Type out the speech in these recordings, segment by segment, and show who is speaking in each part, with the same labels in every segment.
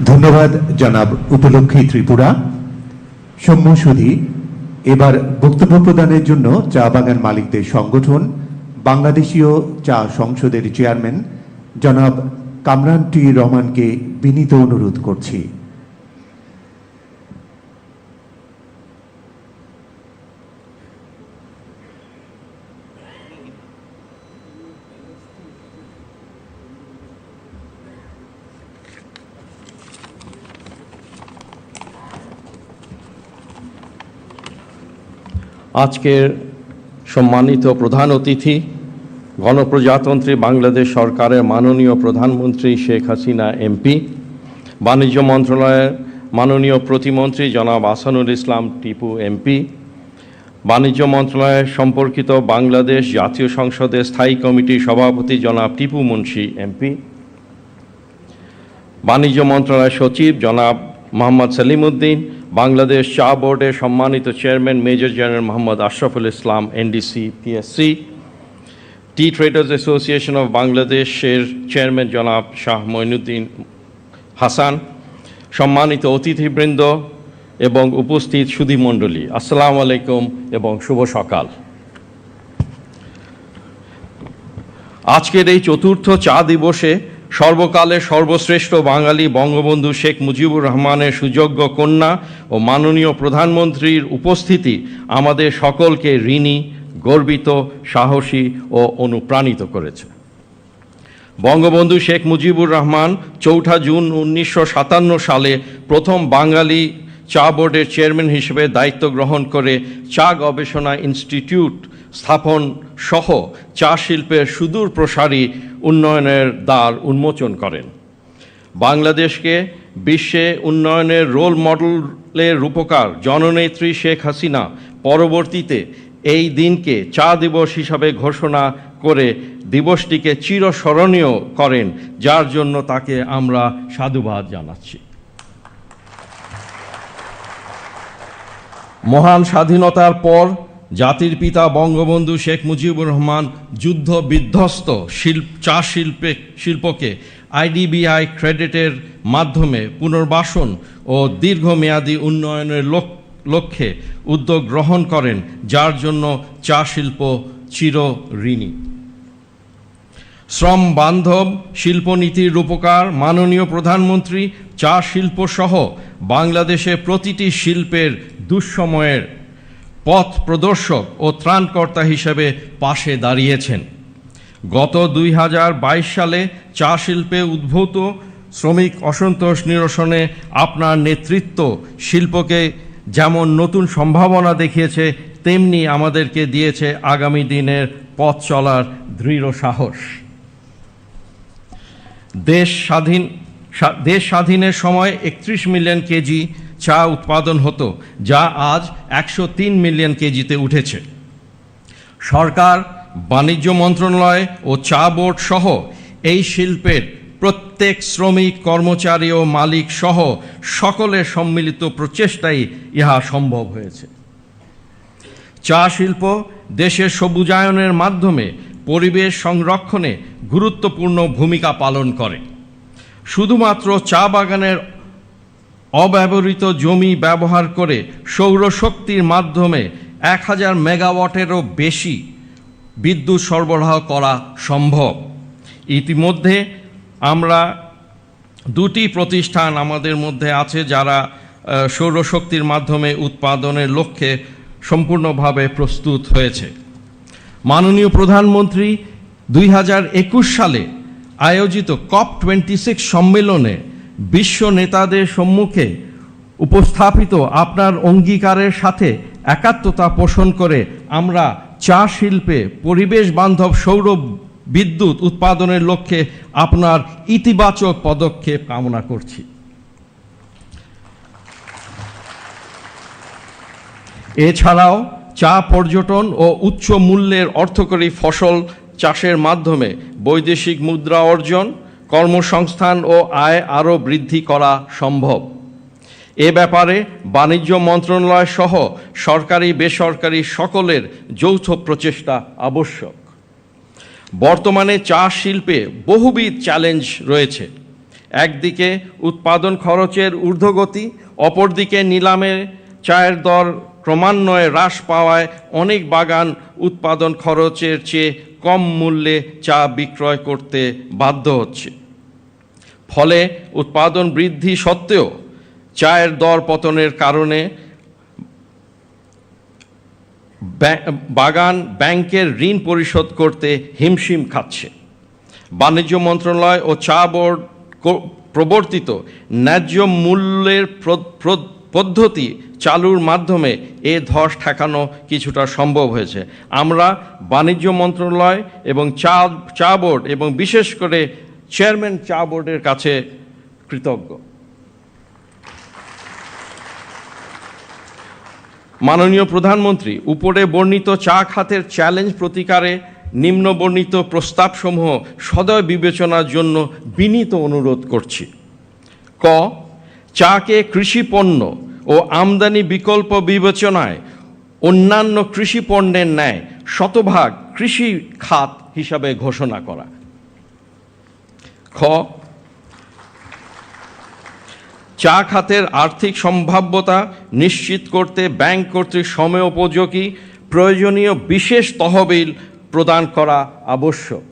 Speaker 1: ধন্যবাদ জনাব উপলক্ষী ত্রিপুরা। সম্মুখী এবার বক্তব্য প্রদানের জন্য চা বাগান মালিকদের সংগঠন বাংলাদেশীয় চা সংসদের চেয়ারম্যান জনাব কামরান টি রহমানকে বিনীত অনুরোধ করছি।
Speaker 2: আজকের সম্মানিত প্রধান অতিথি গণপ্রজাতন্ত্রী বাংলাদেশ সরকারের মাননীয় প্রধানমন্ত্রী শেখ হাসিনা এমপি, বাণিজ্য মন্ত্রণালয়ের মাননীয় প্রতিমন্ত্রী জনাব আহসানুল ইসলাম টিপু এমপি, বাণিজ্য মন্ত্রণালয়ের সম্পর্কিত বাংলাদেশ জাতীয় সংসদের স্থায়ী কমিটির সভাপতি জনাব টিপু মুন্সি এমপি, বাণিজ্য মন্ত্রণালয়ের সচিব জনাব মোহাম্মদ সেলিম উদ্দিন, বাংলাদেশ চা বোর্ডের সম্মানিত chairman major general Mohammad Ashraful Islam NDC PSC, T traders association of বাংলাদেশের চেয়ারম্যান জনাব শাহ মঈনুদ্দিন হাসান, সম্মানিত অতিথিবৃন্দ এবং উপস্থিত সুধীমণ্ডলী, আসসালামু আলাইকুম এবং শুভ সকাল। আজকের এই চতুর্থ চা দিবসে সর্বকালের সর্বশ্রেষ্ঠ বাঙালি বঙ্গবন্ধু শেখ মুজিবুর রহমানের সুযোগ্য কন্যা ও মাননীয় প্রধানমন্ত্রীর উপস্থিতি আমাদের সকলকে ঋণী, গর্বিত, সাহসী ও অনুপ্রাণিত করেছে। বঙ্গবন্ধু শেখ মুজিবুর রহমান 4 জুন 1957 সালে প্রথম বাঙালি চা বোর্ডের চেয়ারম্যান হিসেবে দায়িত্ব গ্রহণ করে চা গবেষণা ইনস্টিটিউট স্থাপন সহ চা শিল্পের সুদূর প্রসারী উন্নয়নের দ্বার উন্মোচন করেন। বাংলাদেশকে বিশ্বে উন্নয়নের রোল মডেলের রূপকার জননেত্রী শেখ হাসিনা পরবর্তীতে এই দিনকে চা দিবস হিসাবে ঘোষণা করে দিবসটিকে চিরস্মরণীয় করেন, যার জন্য তাকে আমরা সাধুবাদ জানাচ্ছি। মহান স্বাধীনতার পর জাতির পিতা বঙ্গবন্ধু শেখ মুজিবুর রহমান যুদ্ধ বিধ্বস্ত চা শিল্পকে আইডিবিআই ক্রেডিটের মাধ্যমে পুনর্বাসন ও দীর্ঘমেয়াদী উন্নয়নের লক্ষ্যে উদ্যোগ গ্রহণ করেন, যার জন্য চা শিল্প চিরঋণী। শ্রম বান্ধব শিল্পনীতির রূপকার মাননীয় প্রধানমন্ত্রী চা শিল্প সহ বাংলাদেশের প্রতিটি শিল্পের দুঃসময়ের পথ প্রদর্শক ও ত্রাণকর্তা হিসেবে পাশে দাঁড়িয়েছেন। গত 2022 সালে চা শিল্পে উদ্ভূত শ্রমিক অসন্তোষ নিরসনে আপনার নেতৃত্ব শিল্পকে যেমন নতুন সম্ভাবনা দেখিয়েছে, তেমনি আমাদেরকে দিয়েছে আগামী দিনের পথ চলার দৃঢ় সাহস। দেশ স্বাধীনের সময় 31 মিলিয়ন কেজি চা উৎপাদন হতো, যা আজ 103 মিলিয়ন কেজিতে উঠেছে। সরকার, বাণিজ্য মন্ত্রণালয় ও চা বোর্ড সহ এই শিল্পের প্রত্যেক শ্রমিক, কর্মচারী ও মালিক সহ সকলের সম্মিলিত প্রচেষ্টাই ইহা সম্ভব হয়েছে। চা শিল্প দেশের সবুজায়নের মাধ্যমে পরিবেশ সংরক্ষণে গুরুত্বপূর্ণ ভূমিকা পালন করে। শুধুমাত্র চা বাগানের অব্যবহৃত জমি ব্যবহার করে সৌরশক্তির মাধ্যমে 1000 মেগাওয়াটেরও বেশি বিদ্যুৎ সরবরাহ করা সম্ভব। ইতিমধ্যে আমরা 2টি প্রতিষ্ঠান আমাদের মধ্যে আছে যারা সৌরশক্তির মাধ্যমে উৎপাদনের লক্ষ্যে সম্পূর্ণভাবে প্রস্তুত হয়েছে। মাননীয় প্রধানমন্ত্রী 2021 সালে আয়োজিত COP26 সম্মেলনে বিশ্ব নেতাদের সম্মুখে উপস্থাপিত আপনার অঙ্গীকারের সাথে একাত্মতা পোষণ করে আমরা চা শিল্পে পরিবেশ বান্ধব সৌর বিদ্যুৎ উৎপাদনের লক্ষ্যে আপনার ইতিবাচক পদক্ষেপ কামনা করছি। এছাড়াও চা পর্যটন ও উচ্চ মূল্যের অর্থকরী ফসল চাষের মাধ্যমে বৈদেশিক মুদ্রা অর্জন, কর্মসংস্থান ও আয় আরও বৃদ্ধি করা সম্ভব। এ ব্যাপারে বাণিজ্য মন্ত্রণালয় সহ সরকারি বেসরকারি সকলের যৌথ প্রচেষ্টা আবশ্যক। বর্তমানে চা শিল্পে বহুবিধ চ্যালেঞ্জ রয়েছে। একদিকে উৎপাদন খরচের ঊর্ধ্বগতি, অপরদিকে নিলামে চায়ের দর ক্রমান্বয়ে হ্রাস পাওয়ায় অনেক বাগান উৎপাদন খরচের চেয়ে কম মূল্যে চা বিক্রয় করতে বাধ্য হচ্ছে। ফলে উৎপাদন বৃদ্ধি সত্ত্বেও চায়ের দর পতনের কারণে বাগান ব্যাংকের ঋণ পরিশোধ করতে হিমশিম খাচ্ছে। বাণিজ্য মন্ত্রণালয় ও চা বোর্ড প্রবর্তিত ন্যায্য মূল্যের পদ্ধতি চালুর মাধ্যমে এ ধস ঠেকানো কিছুটা সম্ভব হয়েছে। আমরা বাণিজ্য মন্ত্রণালয় এবং চা বোর্ড এবং বিশেষ করে চেয়ারম্যান চা বোর্ডের কাছে কৃতজ্ঞ। মাননীয় প্রধানমন্ত্রী, উপরে বর্ণিত চা খাতের চ্যালেঞ্জ প্রতিকারে নিম্ন বর্ণিত প্রস্তাবসমূহ সদয় বিবেচনার জন্য বিনীত অনুরোধ করছি। ক, চাকে কৃষি পণ্য ও আমদানি বিকল্প বিবেচনায় অন্যান্য কৃষি পণ্যের ন্যায় শতভাগ কৃষি খাত হিসাবে ঘোষণা করা। খ, চা খাতের আর্থিক সম্ভাব্যতা নিশ্চিত করতে ব্যাংক কর্তৃক সময়োপযোগী প্রয়োজনীয় বিশেষ তহবিল প্রদান করা আবশ্যক।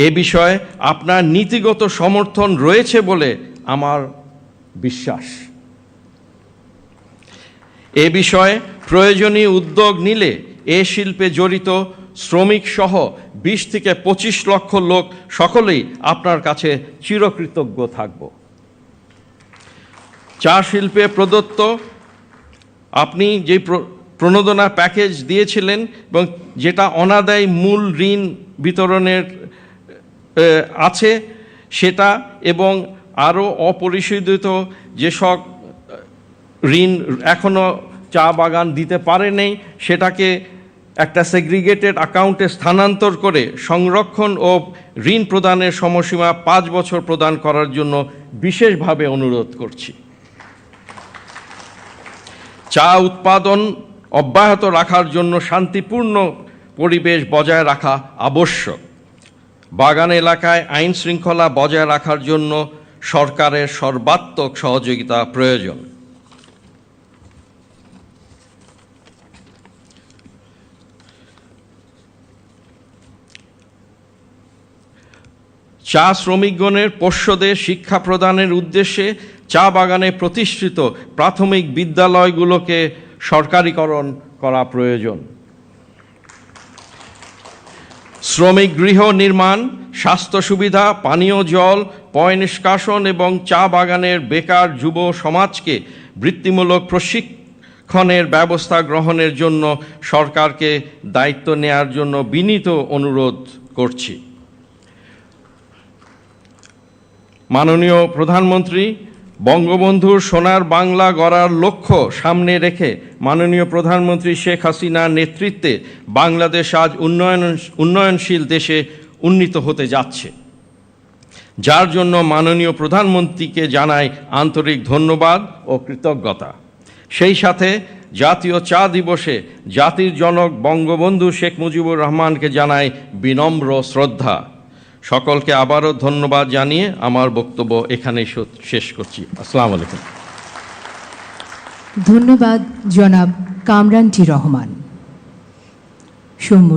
Speaker 2: এ বিষয়ে আপনার নীতিগত সমর্থন রয়েছে বলে আমার বিশ্বাস। এ বিষয়ে প্রয়োজনীয় উদ্যোগ নিলে এ শিল্পে জড়িত শ্রমিক সহ 20 থেকে 25 লক্ষ লোক সকলেই আপনার কাছে চিরকৃতজ্ঞ থাকব। চা শিল্পে প্রদত্ত আপনি যে প্রণোদনা প্যাকেজ দিয়েছিলেন এবং যেটা অনাদায়ী মূল ঋণ বিতরণের আছে সেটা, এবং আরও অপরিশোধিত যেসব ঋণ এখনও চা বাগান দিতে পারেনি সেটাকে একটা সেগ্রিগেটেড অ্যাকাউন্টে স্থানান্তর করে সংরক্ষণ ও ঋণ প্রদানের সময়সীমা 5 বছর প্রদান করার জন্য বিশেষভাবে অনুরোধ করছি। চা উৎপাদন অব্যাহত রাখার জন্য শান্তিপূর্ণ পরিবেশ বজায় রাখা আবশ্যক। বাগান এলাকায় আইন শৃঙ্খলা বজায় রাখার জন্য সরকারের সর্বাত্মক সহযোগিতা প্রয়োজন। চা শ্রমিকগণের পোষ্যদের শিক্ষা প্রদানের উদ্দেশ্যে চা বাগানে প্রতিষ্ঠিত প্রাথমিক বিদ্যালয়গুলোকে সরকারিকরণ করা প্রয়োজন। শ্রমিক গৃহ নির্মাণ, স্বাস্থ্য সুবিধা, পানীয় জল, পয় নিষ্কাশন এবং চা বাগানের বেকার যুব সমাজকে বৃত্তিমূলক প্রশিক্ষণের ব্যবস্থা গ্রহণের জন্য সরকারকে দায়িত্ব নেয়ার জন্য বিনীত অনুরোধ করছি। মাননীয় প্রধানমন্ত্রী, বঙ্গবন্ধুর সোনার বাংলা গড়ার লক্ষ্য সামনে রেখে মাননীয় প্রধানমন্ত্রী শেখ হাসিনার নেতৃত্বে বাংলাদেশ আজ উন্নয়নশীল দেশে উন্নীত হতে যাচ্ছে, যার জন্য মাননীয় প্রধানমন্ত্রীকে জানাই আন্তরিক ধন্যবাদ ও কৃতজ্ঞতা। সেই সাথে জাতীয় চা দিবসে জাতির জনক বঙ্গবন্ধু শেখ মুজিবুর রহমানকে জানাই বিনম্র শ্রদ্ধা। সকলকে আবারও ধন্যবাদ জানিয়ে আমার বক্তব্য এখানেই শেষ করছি। আসসালামু আলাইকুম।
Speaker 3: ধন্যবাদ জনাব কামরান টি রহমান। সৌম্য